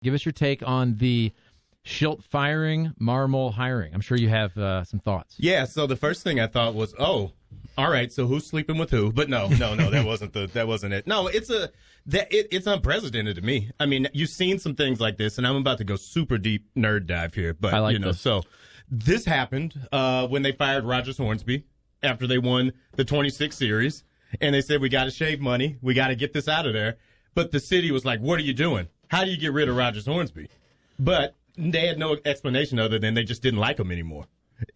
Give us your take on the Shildt firing, Marmol hiring. I'm sure you have some thoughts. Yeah, so the first thing I thought was, all right, so who's sleeping with who? But no, that wasn't it. No, it's unprecedented to me. I mean, you've seen some things like this, and I'm about to go super deep nerd dive here, but I like this. So this happened when they fired Rogers Hornsby after they won the 26 series, and they said, we got to shave money, we got to get this out of there. But the city was like, what are you doing? How do you get rid of Rogers Hornsby? But they had no explanation other than they just didn't like him anymore.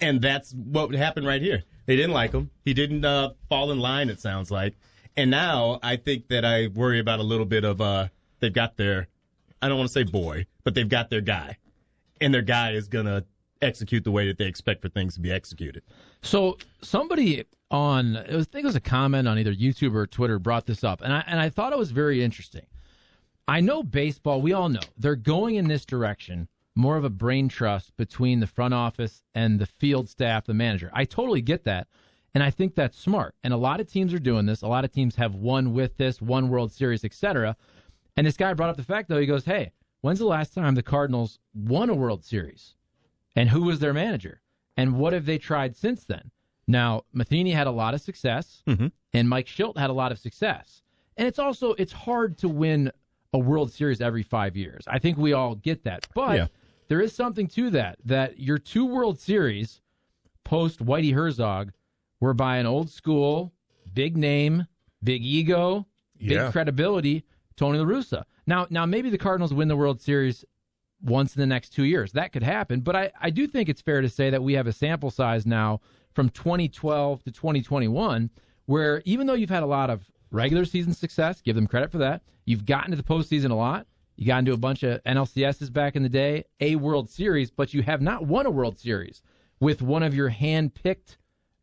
And that's what happened right here. They didn't like him. He didn't fall in line, it sounds like. And now I think that I worry about a little bit of they've got their, I don't want to say boy, but they've got their guy. And their guy is going to execute the way that they expect for things to be executed. So somebody I think it was a comment on either YouTube or Twitter brought this up, and I thought it was very interesting. I know baseball, we all know, they're going in this direction, more of a brain trust between the front office and the field staff, the manager. I totally get that, and I think that's smart. And a lot of teams are doing this. A lot of teams have won with this, won World Series, etc. And this guy brought up the fact, though, he goes, hey, when's the last time the Cardinals won a World Series? And who was their manager? And what have they tried since then? Now, Matheny had a lot of success, and Mike Shildt had a lot of success. And it's hard to win a World Series every 5 years. I think we all get that. But there is something to that your two World Series post Whitey Herzog were by an old school, big name, big ego, big credibility, Tony La Russa. Now maybe the Cardinals win the World Series once in the next 2 years. That could happen. But I do think it's fair to say that we have a sample size now from 2012 to 2021 where even though you've had a lot of regular season success, give them credit for that, you've gotten to the postseason a lot, you got into a bunch of NLCSs back in the day, a World Series, but you have not won a World Series with one of your hand-picked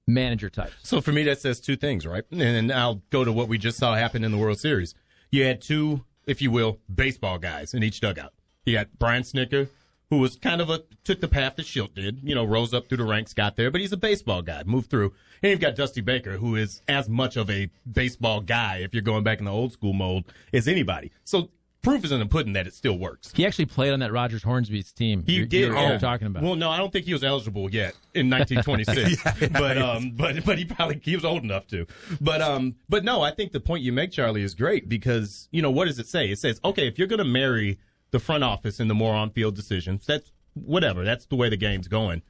manager types. So for me, that says two things, right? And I'll go to what we just saw happen in the World Series. You had two, if you will, baseball guys in each dugout. You got Brian Snitker, who was kind of took the path that Shildt did, rose up through the ranks, got there, but he's a baseball guy, moved through. And you've got Dusty Baker, who is as much of a baseball guy, if you're going back in the old school mold, as anybody. So proof is in the pudding that it still works. He actually played on that Rogers Hornsby's team. He did. You're talking about. Well, no, I don't think he was eligible yet in 1926. But he was old enough to. But no, I think the point you make, Charlie, is great because what does it say? It says, okay, if you're going to marry the front office in the more on-field decisions, that's whatever. That's the way the game's going.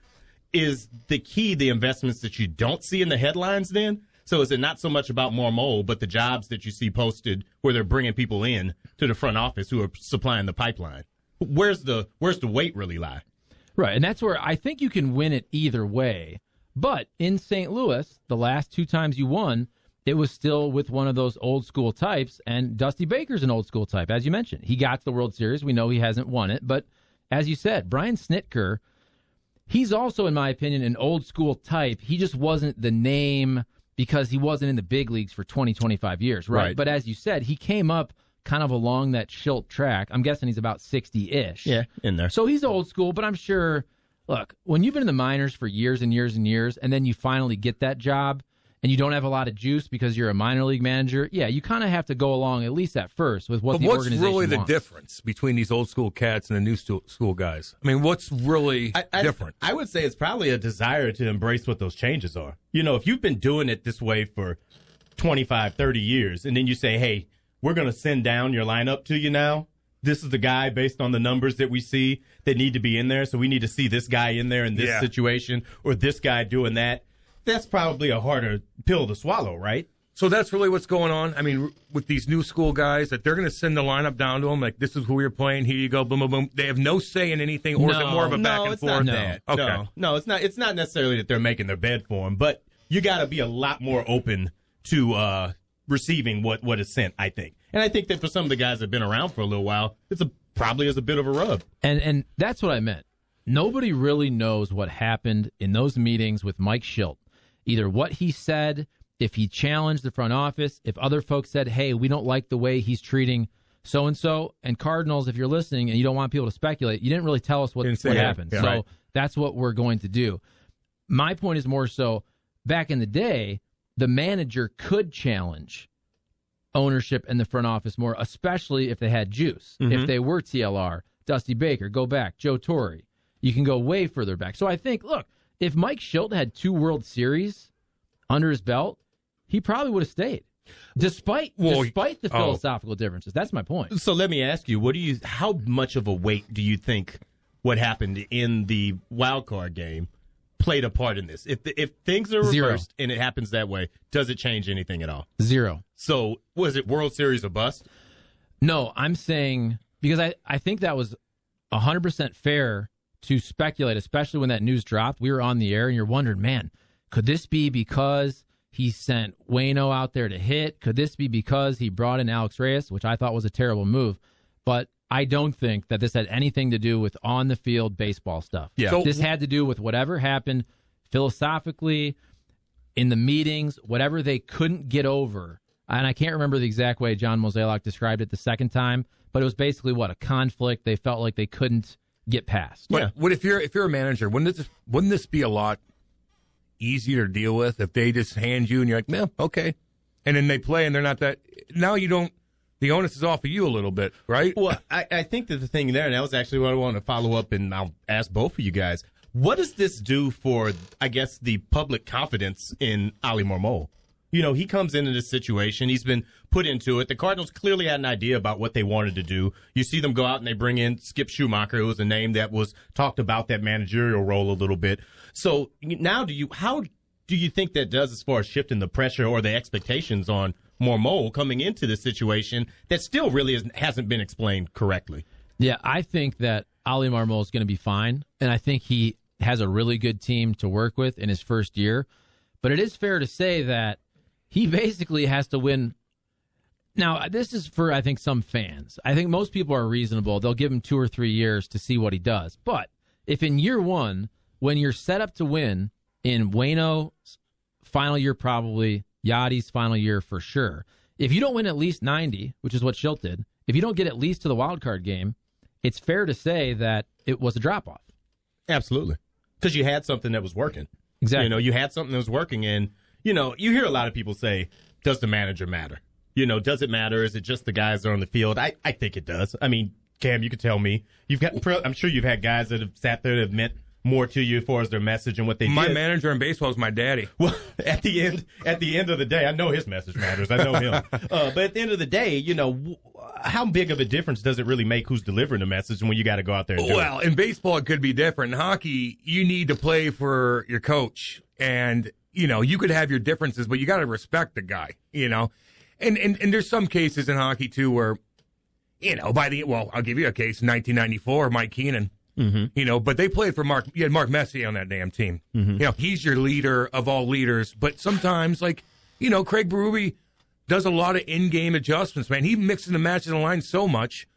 Is the key the investments that you don't see in the headlines then? So is it not so much about Marmol, but the jobs that you see posted where they're bringing people in to the front office who are supplying the pipeline? Where's the weight really lie? Right, and that's where I think you can win it either way. But in St. Louis, the last two times you won, it was still with one of those old school types, and Dusty Baker's an old school type, as you mentioned. He got to the World Series. We know he hasn't won it, but as you said, Brian Snitker, he's also, in my opinion, an old school type. He just wasn't the name because he wasn't in the big leagues for 20, 25 years, right? But as you said, he came up kind of along that Shildt track. I'm guessing he's about 60-ish. Yeah, in there. So he's old school, but I'm sure, look, when you've been in the minors for years and years and years, and then you finally get that job, and you don't have a lot of juice because you're a minor league manager, you kind of have to go along, at least at first, with what the organization wants. What's really the difference between these old school cats and the new school guys? I mean, what's really different? I would say it's probably a desire to embrace what those changes are. If you've been doing it this way for 25, 30 years, and then you say, hey, we're going to send down your lineup to you now. This is the guy based on the numbers that we see that need to be in there, so we need to see this guy in there in this situation or this guy doing that. That's probably a harder pill to swallow, right? So that's really what's going on? I mean, with these new school guys, that they're going to send the lineup down to them, like, this is who you're playing, here you go, boom, boom, boom. They have no say in anything, or is it more of a back and forth? No, it's not. It's not necessarily that they're making their bed for them, but you got to be a lot more open to receiving what is sent, I think. And I think that for some of the guys that have been around for a little while, probably is a bit of a rub. And that's what I meant. Nobody really knows what happened in those meetings with Mike Shildt. Either what he said, if he challenged the front office, if other folks said, hey, we don't like the way he's treating so-and-so. And Cardinals, if you're listening and you don't want people to speculate, you didn't really tell us what happened. Yeah, so that's what we're going to do. My point is more so, back in the day, the manager could challenge ownership and the front office more, especially if they had juice. If they were TLR, Dusty Baker, go back. Joe Torre. You can go way further back. So I think, look, if Mike Shildt had 2 World Series under his belt, he probably would have stayed. Despite the philosophical differences. That's my point. So let me ask you, how much of a weight do you think what happened in the wild card game played a part in this? If things are reversed and it happens that way, does it change anything at all? 0. So was it World Series a bust? No, I'm saying, because I think that was 100% fair to speculate, especially when that news dropped. We were on the air and you're wondering, man, could this be because he sent Whitener out there to hit? Could this be because he brought in Alex Reyes, which I thought was a terrible move? But I don't think that this had anything to do with on-the-field baseball stuff. Yeah. So, this had to do with whatever happened philosophically in the meetings, whatever they couldn't get over. And I can't remember the exact way John Mozeliak described it the second time, but it was basically, a conflict they felt like they couldn't get past. Yeah. What if you're a manager, wouldn't this be a lot easier to deal with if they just hand you and you're like, no, okay. And then they play and they're not that. Now you don't. The onus is off of you a little bit, right? Well, I think that the thing there, and that was actually what I wanted to follow up, and I'll ask both of you guys, what does this do for, I guess, the public confidence in Oli Marmol? You know, he comes into this situation. He's been put into it. The Cardinals clearly had an idea about what they wanted to do. You see them go out and they bring in Skip Schumacher, who was a name that was talked about that managerial role a little bit. So now how do you think that does as far as shifting the pressure or the expectations on Marmol coming into this situation that still really hasn't been explained correctly? Yeah, I think that Oli Marmol is going to be fine, and I think he has a really good team to work with in his first year. But it is fair to say that he basically has to win. Now, this is for, I think, some fans. I think most people are reasonable. They'll give him 2 or 3 years to see what he does. But if in year one, when you're set up to win, in Whitener's final year probably, Yadi's final year for sure, if you don't win at least 90, which is what Shildt did, if you don't get at least to the wild card game, it's fair to say that it was a drop-off. Absolutely. Because you had something that was working. Exactly. You know, you had something that was working, and you know, you hear a lot of people say, does the manager matter? You know, does it matter? Is it just the guys that are on the field? I think it does. I mean, Cam, you could tell me. I'm sure you've had guys that have sat there that have meant more to you as far as their message and what they My did. manager in baseball is my daddy. Well, at the end of the day, I know his message matters. I know him. But at the end of the day, you know, how big of a difference does it really make who's delivering the message when you got to go out there and do it? Well, in baseball, it could be different. In hockey, you need to play for your coach. And, you know, you could have your differences, but you got to respect the guy, you know. And there's some cases in hockey, too, where, you know, I'll give you a case, 1994, Mike Keenan. Mm-hmm. You know, but they played for Mark. You had Mark Messier on that damn team. Mm-hmm. You know, he's your leader of all leaders. But sometimes, like, you know, Craig Berube does a lot of in-game adjustments, man. He mixes the matches and lines so much,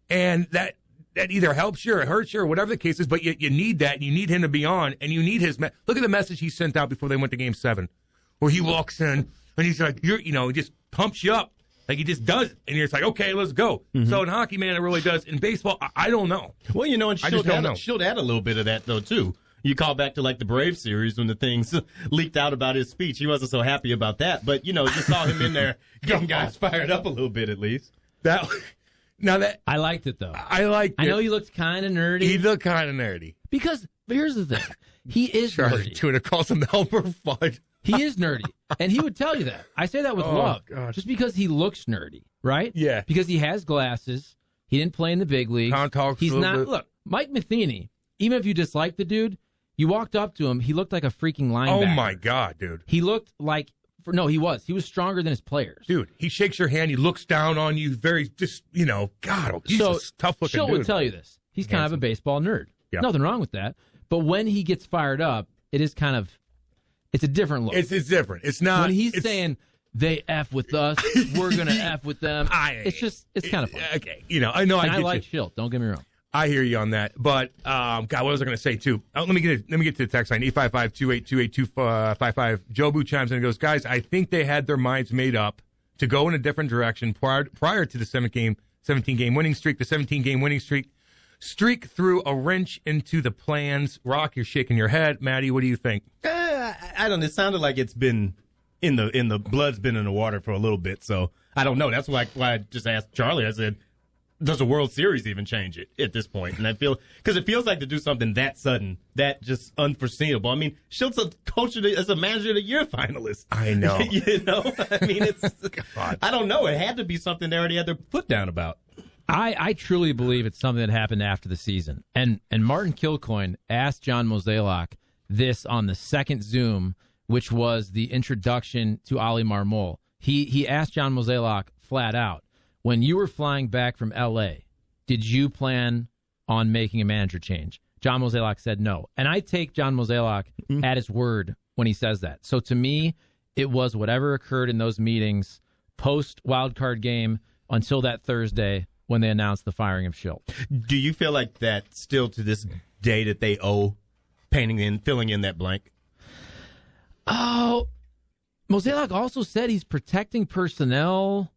and that either helps you or hurts you or whatever the case is. But you need that. And you need him to be on, and you need his. Look at the message he sent out before they went to Game 7, where he walks in and he's like, he just pumps you up. Like, he just does it. And you're just like, okay, let's go. Mm-hmm. So in hockey, man, it really does. In baseball, I don't know. Well, you know, and Shildt had a little bit of that, though, too. You call back to, like, the Braves series when the things leaked out about his speech. He wasn't so happy about that. But, you know, you saw him in there getting guys fired up a little bit, at least. I liked it, though. I know he looked kind of nerdy. He looked kind of nerdy. Because, here's the thing. He is nerdy. Tuna calls him Elmer Fudd. He is nerdy, and he would tell you that. I say that with love, gosh. just because he looks nerdy, right? Yeah. Because he has glasses. He didn't play in the big leagues. He's not. Bit. Look, Mike Matheny. Even if you dislike the dude, you walked up to him. He looked like a freaking linebacker. Oh my God, dude. He looked like. No, he was. He was stronger than his players. Dude, he shakes your hand. He looks down on you. Very just, you know, God, he's a tough looking dude. Shildt would tell you this. He's kind of a baseball nerd. Yep. Nothing wrong with that. But when he gets fired up, it is kind of. It's a different look. It's different. It's not. When he's saying they F with us, we're going to F with them. It's kind of fun. Okay. You know, I know. And I like Shildt. Don't get me wrong. I hear you on that. But, God, what was I going to say, too? Let me get to the text line, 855-282-8255. Jobu chimes in and goes, guys, I think they had their minds made up to go in a different direction prior to the 17-game winning streak. The 17-game winning streak threw a wrench into the plans. Rock, you're shaking your head. Maddie, what do you think? I don't know. It sounded like it's been in the blood's been in the water for a little bit, so I don't know. That's why I just asked Charlie. I said, does a World Series even change it at this point? And because it feels like to do something that sudden, that just unforeseeable. I mean, Shildt's a coach as a manager of the year finalist. I know. I mean, I don't know. It had to be something they already had their foot down about. I truly believe it's something that happened after the season. And Martin Kilcoyne asked John Mozeliak this on the second Zoom, which was the introduction to Oli Marmol. He asked John Mozeliak flat out, when you were flying back from L.A., did you plan on making a manager change? John Mozeliak said no. And I take John Mozeliak at his word when he says that. So to me, it was whatever occurred in those meetings post-wildcard game until that Thursday when they announced the firing of Shildt. Do you feel like that still to this day that they owe filling in that blank? Oh, Mozeliak also said he's protecting personnel.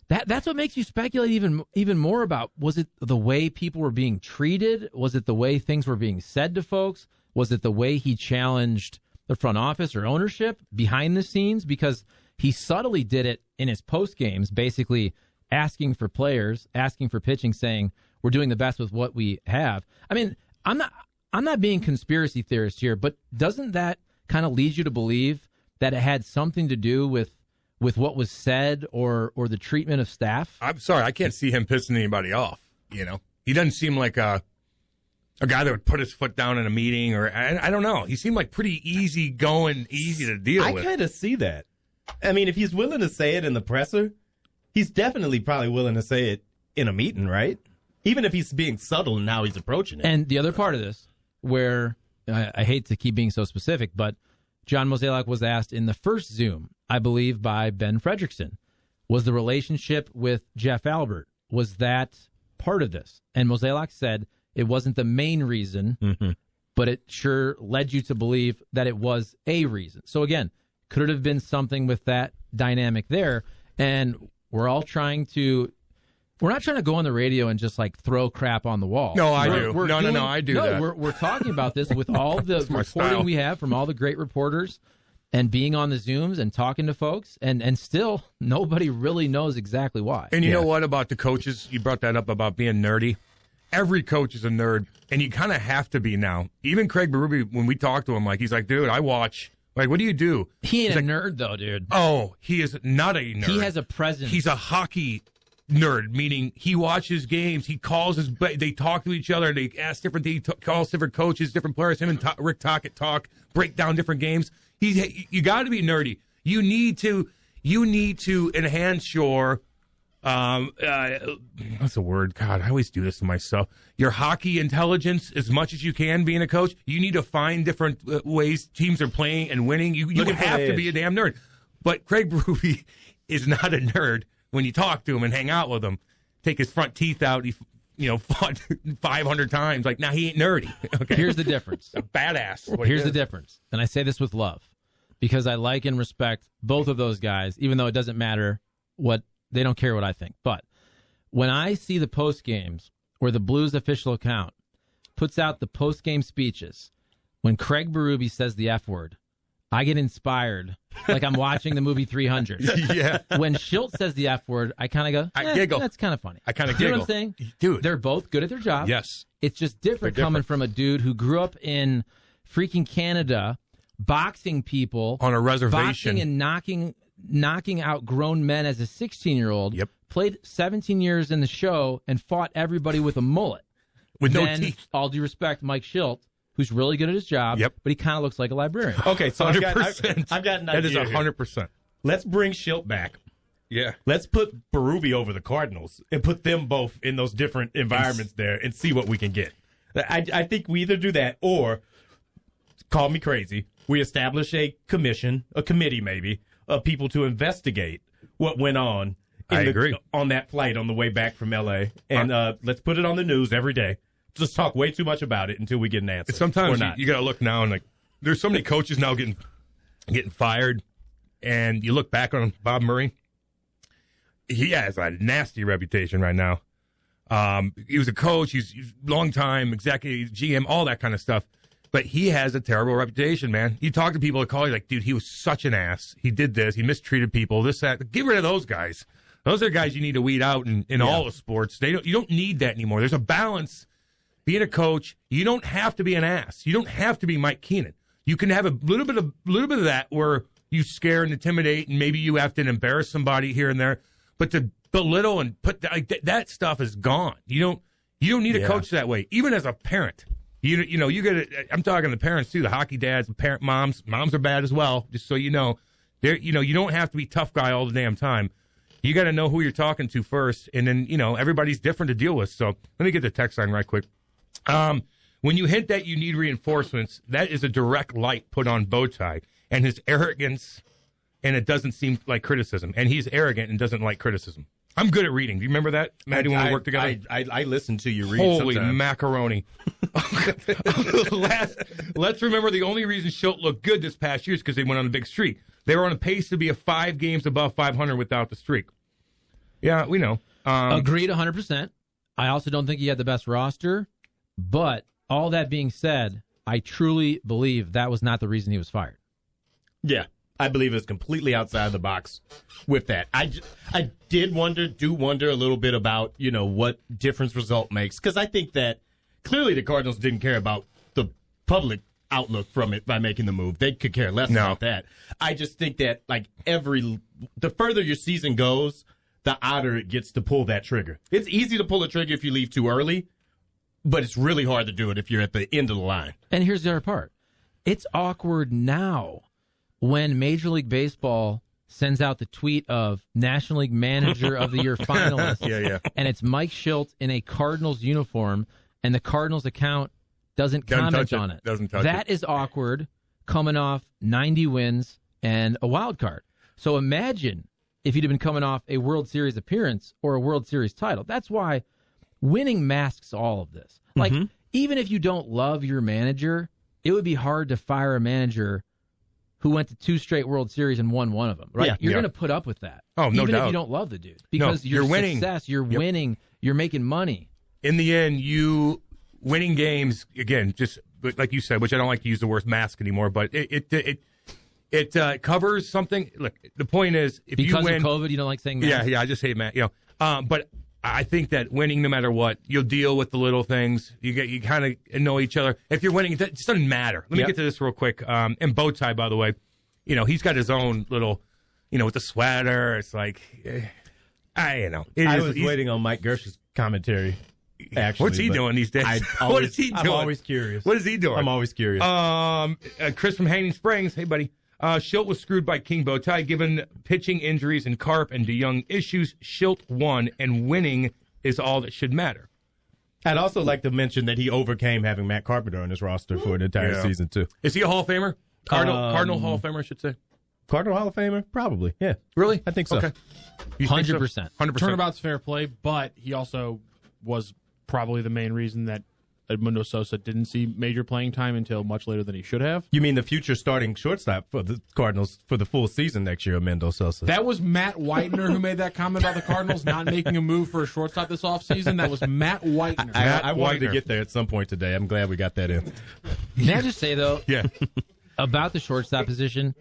That's what makes you speculate even more about, was it the way people were being treated? Was it the way things were being said to folks? Was it the way he challenged the front office or ownership behind the scenes? Because he subtly did it in his post games, basically asking for players, asking for pitching, saying, we're doing the best with what we have. I mean, I'm not being conspiracy theorist here, but doesn't that kind of lead you to believe that it had something to do with what was said or the treatment of staff? I'm sorry, I can't see him pissing anybody off. He doesn't seem like a guy that would put his foot down in a meeting, or I don't know. He seemed like pretty easy going, easy to deal with. I kind of see that. I mean, if he's willing to say it in the presser, he's definitely probably willing to say it in a meeting, right? Even if he's being subtle in how he's approaching it. And the other part of this, where I hate to keep being so specific, but John Mozeliak was asked in the first Zoom, I believe, by Ben Fredrickson, was the relationship with Jeff Albert, was that part of this? And Mozeliak said it wasn't the main reason, but it sure led you to believe that it was a reason. So again, could it have been something with that dynamic there? And we're not trying to go on the radio and just like throw crap on the wall. No, I do. I do that. We're talking about this with all the reporting we have from all the great reporters and being on the Zooms and talking to folks, and still nobody really knows exactly why. And you know what about the coaches? You brought that up about being nerdy. Every coach is a nerd, and you kind of have to be now. Even Craig Berube, when we talk to him, he's like, dude, I watch. Like, what do you do? He ain't a nerd, though, dude. Oh, he is not a nerd. He has a presence. He's a hockey nerd, meaning he watches games. He calls they talk to each other. They ask he calls different coaches, different players. Him and Rick Tocchet talk, break down different games. You got to be nerdy. You need to enhance your what's the word? God, I always do this to myself. Your hockey intelligence as much as you can being a coach. You need to find different ways teams are playing and winning. You have to be a damn nerd. But Craig Berube is not a nerd. When you talk to him and hang out with him, take his front teeth out, he fought 500 times. Like, now he ain't nerdy. Okay? Here's the difference. A badass. Here's the difference. And I say this with love because I like and respect both of those guys, even though it doesn't matter they don't care what I think. But when I see the post games where the Blues official account puts out the post game speeches, when Craig Berube says the F word, I get inspired like I'm watching the movie 300. Yeah. When Shildt says the F word, I kind of go, I giggle. That's kind of funny. I kind of giggle. You know what I'm saying? Dude. They're both good at their job. Yes. It's just different coming from a dude who grew up in freaking Canada, boxing people. On a reservation. Boxing and knocking out grown men as a 16-year-old. Yep. Played 17 years in the show and fought everybody with a mullet. With no then, teeth. All due respect, Mike Shildt, who's really good at his job, Yep. but he kind of looks like a librarian. Okay, so 100%. I've got an idea. That is 100%. Let's bring Shildt back. Yeah. Let's put Berube over the Cardinals and put them both in those different environments there and see what we can get. I think we either do that or, call me crazy, we establish a committee maybe, of people to investigate what went on I agree. on that flight on the way back from L.A. And let's put it on the news every day. Just talk way too much about it until we get an answer. Sometimes you got to look now and like there's so many coaches now getting fired, and you look back on Bob Murray. He has a nasty reputation right now. He was a coach. He's long time executive, GM, all that kind of stuff. But he has a terrible reputation, man. You talk to people that call you like, dude, he was such an ass. He did this. He mistreated people. This, that. Get rid of those guys. Those are guys you need to weed out in all the sports. You don't need that anymore. There's a balance. Being a coach, you don't have to be an ass. You don't have to be Mike Keenan. You can have a little bit of that where you scare and intimidate, and maybe you have to embarrass somebody here and there. But to belittle and put that stuff is gone. You don't need a coach that way. Even as a parent, you get. I'm talking to the parents too. The hockey dads, the parent moms. Moms are bad as well. Just so you know, you don't have to be tough guy all the damn time. You got to know who you're talking to first, and then everybody's different to deal with. So let me get the text line right quick. When you hint that you need reinforcements, that is a direct light put on Bowtie and his arrogance, and it doesn't seem like criticism. And he's arrogant and doesn't like criticism. I'm good at reading. Do you remember that, Maddie, when we worked together? I listen to you read. Holy sometimes. macaroni. Let's remember the only reason Shildt looked good this past year is because they went on a big streak. They were on a pace to be 5 games above 500 without the streak. Yeah, we know. Agreed 100%. I also don't think he had the best roster. But all that being said, I truly believe that was not the reason he was fired. Yeah, I believe it's completely outside the box with that. I do wonder a little bit about, what difference result makes. Because I think that clearly the Cardinals didn't care about the public outlook from it by making the move. They could care less about that. I just think that, the further your season goes, the odder it gets to pull that trigger. It's easy to pull a trigger if you leave too early. But it's really hard to do it if you're at the end of the line. And here's the other part. It's awkward now when Major League Baseball sends out the tweet of National League Manager of the Year finalist. Yeah. And it's Mike Shildt in a Cardinals uniform, and the Cardinals account doesn't comment on it. That is awkward coming off 90 wins and a wild card. So imagine if he'd have been coming off a World Series appearance or a World Series title. That's why winning masks all of this. Even if you don't love your manager, it would be hard to fire a manager who went to 2 straight World Series and won one of them, right? Yeah. You're going to put up with that. Oh, no doubt. Even if you don't love the dude. Because you're winning. Success, you're winning, you're making money. In the end, you winning games, again, just like you said, which I don't like to use the word mask anymore, but it covers something. Look, the point is, if because you win, of COVID, you don't like saying mask? Yeah, I just hate mask. But I think that winning, no matter what, you'll deal with the little things. You kind of know each other. If you're winning, it just doesn't matter. Let me get to this real quick. And Bowtie, by the way, he's got his own little, with the sweater. It's like, I was waiting on Mike Gersh's commentary. Actually, what's he doing these days? What is he doing? I'm always curious. What is he doing? I'm always curious. Chris from Hanging Springs. Hey, buddy. Shildt was screwed by King Bowtie, given pitching injuries and Carp and DeYoung issues. Shildt won, and winning is all that should matter. I'd also like to mention that he overcame having Matt Carpenter on his roster for an entire season, too. Is he a Hall of Famer? Cardinal Hall of Famer, I should say. Cardinal Hall of Famer? Probably, yeah. Really? I think so. Okay. 100%. 100%. Turnabout's fair play, but he also was probably the main reason that Edmundo Sosa didn't see major playing time until much later than he should have. You mean the future starting shortstop for the Cardinals for the full season next year, Edmundo Sosa? That was Matt Whitener who made that comment about the Cardinals not making a move for a shortstop this offseason. That was Matt Whitener. I wanted to get there at some point today. I'm glad we got that in. May I just say, though, Yeah. about the shortstop position,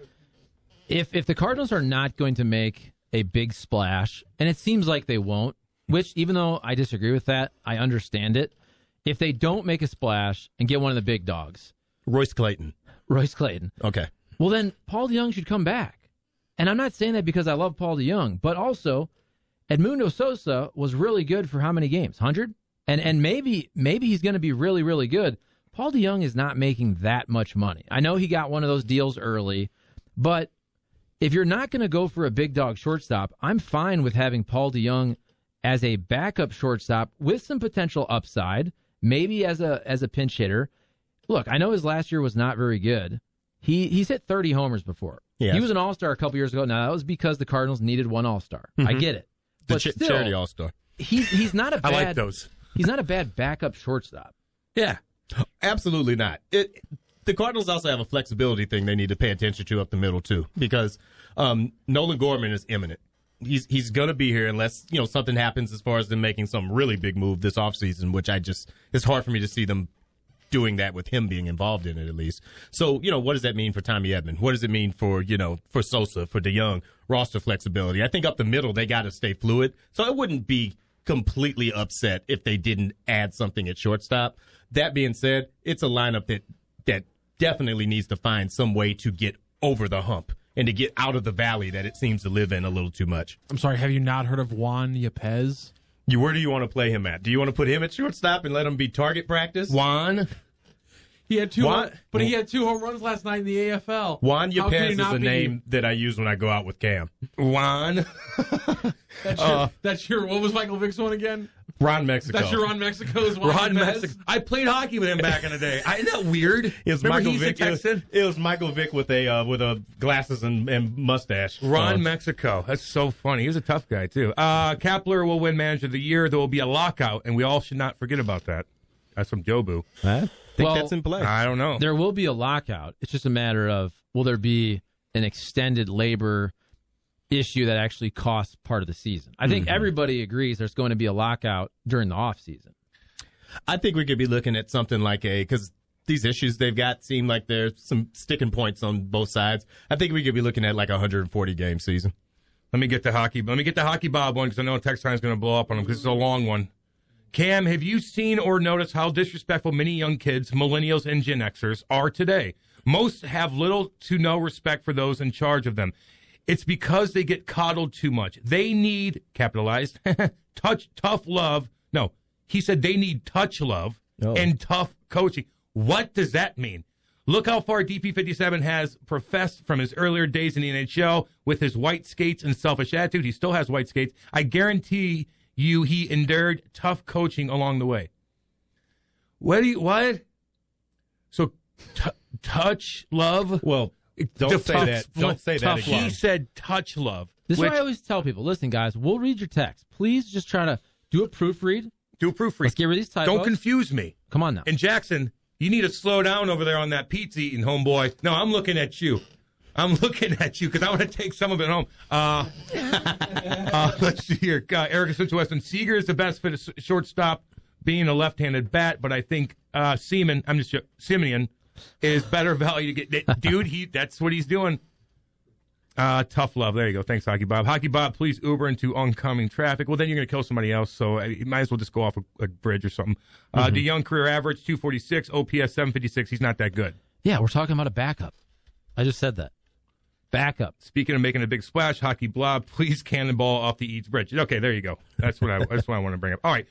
if the Cardinals are not going to make a big splash, and it seems like they won't, which, even though I disagree with that, I understand it. If they don't make a splash and get one of the big dogs, Royce Clayton. Okay. Well, then Paul DeYoung should come back. And I'm not saying that because I love Paul DeYoung, but also Edmundo Sosa was really good for how many games? 100? And maybe he's going to be really, really good. Paul DeYoung is not making that much money. I know he got one of those deals early, but if you're not going to go for a big dog shortstop, I'm fine with having Paul DeYoung as a backup shortstop with some potential upside. Maybe as a pinch hitter. Look, I know his last year was not very good. He's hit 30 homers before. Yes. He was an All-Star a couple years ago. Now, that was because the Cardinals needed one All-Star. I get it. The But still, charity All-Star. He's not a bad, I like those. He's not a bad backup shortstop. Yeah. Absolutely not. The Cardinals also have a flexibility thing they need to pay attention to up the middle, too, because Nolan Gorman is imminent. He's going to be here unless, something happens as far as them making some really big move this offseason, which it's hard for me to see them doing that with him being involved in it at least. So, what does that mean for Tommy Edman? What does it mean for, for Sosa, for DeYoung, roster flexibility? I think up the middle, they got to stay fluid. So I wouldn't be completely upset if they didn't add something at shortstop. That being said, it's a lineup that definitely needs to find some way to get over the hump and to get out of the valley that it seems to live in a little too much. I'm sorry, have you not heard of Juan Yepez? Where do you want to play him at? Do you want to put him at shortstop and let him be target practice? Juan? He had two home runs last night in the AFL. Juan Yepez is a name that I use when I go out with Cam. Juan? That's your, what was Michael Vick's one again? Ron Mexico. That's your Ron Mexico's Juan Ron Yepez? Mexico. I played hockey with him back in the day. Isn't that weird? It was Remember Michael Vick. It was Michael Vick with a glasses and mustache. Ron Mexico. That's so funny. He was a tough guy too. Kapler will win Manager of the Year. There will be a lockout, and we all should not forget about that. That's from Jobu. I think that's in play. I don't know. There will be a lockout. It's just a matter of, will there be an extended labor issue that actually costs part of the season? I think everybody agrees there's going to be a lockout during the off season. I think we could be looking at something like because these issues they've got seem like there's some sticking points on both sides. I think we could be looking at like a 140-game season. Let me get the hockey Bob one because I know text time is going to blow up on him because it's a long one. Cam, have you seen or noticed how disrespectful many young kids, millennials and Gen Xers, are today? Most have little to no respect for those in charge of them. It's because they get coddled too much. They need, capitalized, tough love. No, he said they need touch love and tough coaching. What does that mean? Look how far DP57 has professed from his earlier days in the NHL with his white skates and selfish attitude. He still has white skates. I guarantee you he endured tough coaching along the way. What? So, touch love? Well, don't say that. Don't say that again. He said touch love. This is why I always tell people, listen, guys, we'll read your text. Please just try to do a proofread. Let's get rid of these typos. Don't confuse me. Come on now. And Jackson, you need to slow down over there on that pizza eating, homeboy. No, I'm looking at you. I'm looking at you because I want to take some of it home. Let's see here. Erica Switch Weston. Seager is the best fit at shortstop, being a left-handed bat, but I think Simeon is better value to get. Dude, that's what he's doing. Tough love. There you go. Thanks, Hockey Bob. Hockey Bob, please Uber into oncoming traffic. Well, then you're going to kill somebody else, so you might as well just go off a bridge or something. DeYoung career average, 246, OPS 756. He's not that good. Yeah, we're talking about a backup. I just said that. Backup. Speaking of making a big splash, Hockey Blob, please cannonball off the Eads Bridge. Okay, there you go. That's what I want to bring up. All right.